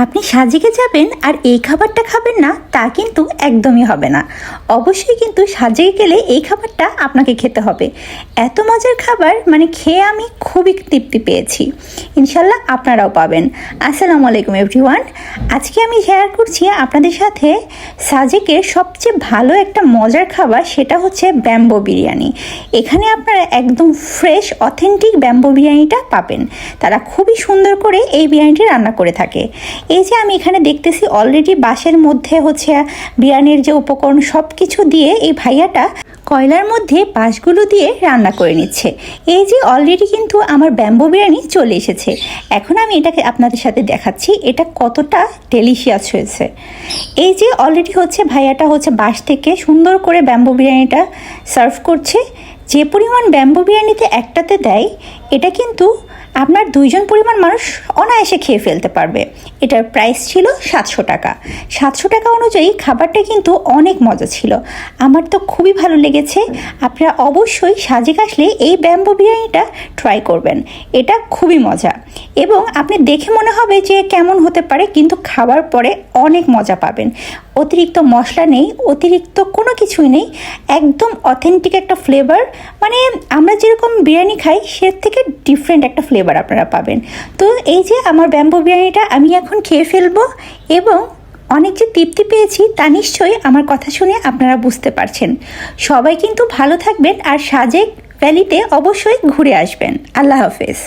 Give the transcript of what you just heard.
আপনি সাজেকে যাবেন আর এই খাবারটা খাবেন না তা কিন্তু একদমই হবে না। অবশ্যই কিন্তু সাজেকে গেলে এই খাবারটা আপনাকে খেতে হবে। এত মজার খাবার মানে খেয়ে আমি খুবই তৃপ্তি পেয়েছি, ইনশাল্লাহ আপনারাও পাবেন। আসসালামু আলাইকুম এভরিওয়ান। আজকে আমি শেয়ার করছি আপনাদের সাথে সাজেকের সবচেয়ে ভালো একটা মজার খাবার, সেটা হচ্ছে ব্যাম্বো বিরিয়ানি। এখানে আপনারা একদম ফ্রেশ অথেন্টিক ব্যাম্বো বিরিয়ানিটা পাবেন। তারা খুবই সুন্দর করে এই বিরিয়ানিটি রান্না করে থাকে। এই যে আমি এখানে দেখতেছি অলরেডি বাঁশের মধ্যে হচ্ছে বিরিয়ানির যে উপকরণ সব কিছু দিয়ে এই ভাইয়াটা কয়লার মধ্যে বাঁশগুলো দিয়ে রান্না করে নিচ্ছে। এই যে অলরেডি কিন্তু আমার ব্যাম্বো বিরিয়ানি চলে এসেছে। এখন আমি এটাকে আপনাদের সাথে দেখাচ্ছি এটা কতটা ডেলিশিয়াস হয়েছে। এই যে অলরেডি হচ্ছে ভাইয়াটা হচ্ছে বাঁশ থেকে সুন্দর করে ব্যাম্বো বিরিয়ানিটা সার্ভ করছে। যে পরিমাণ ব্যাম্বো বিরিয়ানিতে একটাতে দেয়, এটা কিন্তু আপনার দুইজন পরিমাণ মানুষ অনায়াসে খেয়ে ফেলতে পারবে। এটার প্রাইস ছিল 700 টাকা। 700 টাকা অনুযায়ী খাবারটা কিন্তু অনেক মজা ছিল, আমার তো খুবই ভালো লেগেছে। আপনারা অবশ্যই সাজেক আসলে এই ব্যাম্বো বিরিয়ানিটা ট্রাই করবেন, এটা খুবই মজা। এবং আপনি দেখে মনে হবে যে কেমন হতে পারে, কিন্তু খাবার পরে অনেক মজা পাবেন। অতিরিক্ত মশলা নেই, অতিরিক্ত কোনো কিছুই নেই, একদম অথেন্টিক একটা ফ্লেভার। মানে আমরা যেরকম বিরিয়ানি খাই সে থেকে ডিফারেন্ট একটা ফ্লেভার আপনারা পাবেন। তো এই যে আমার ব্যাম্বো বিরিয়ানিটা আমি এখন খেয়ে ফেলবো এবং অনেক যে তৃপ্তি পেয়েছি তা নিশ্চয়ই আমার কথা শুনে আপনারা বুঝতে পারছেন। সবাই কিন্তু ভালো থাকবেন আর সাজেক ভ্যালিতে অবশ্যই ঘুরে আসবেন। আল্লাহ হাফেজ।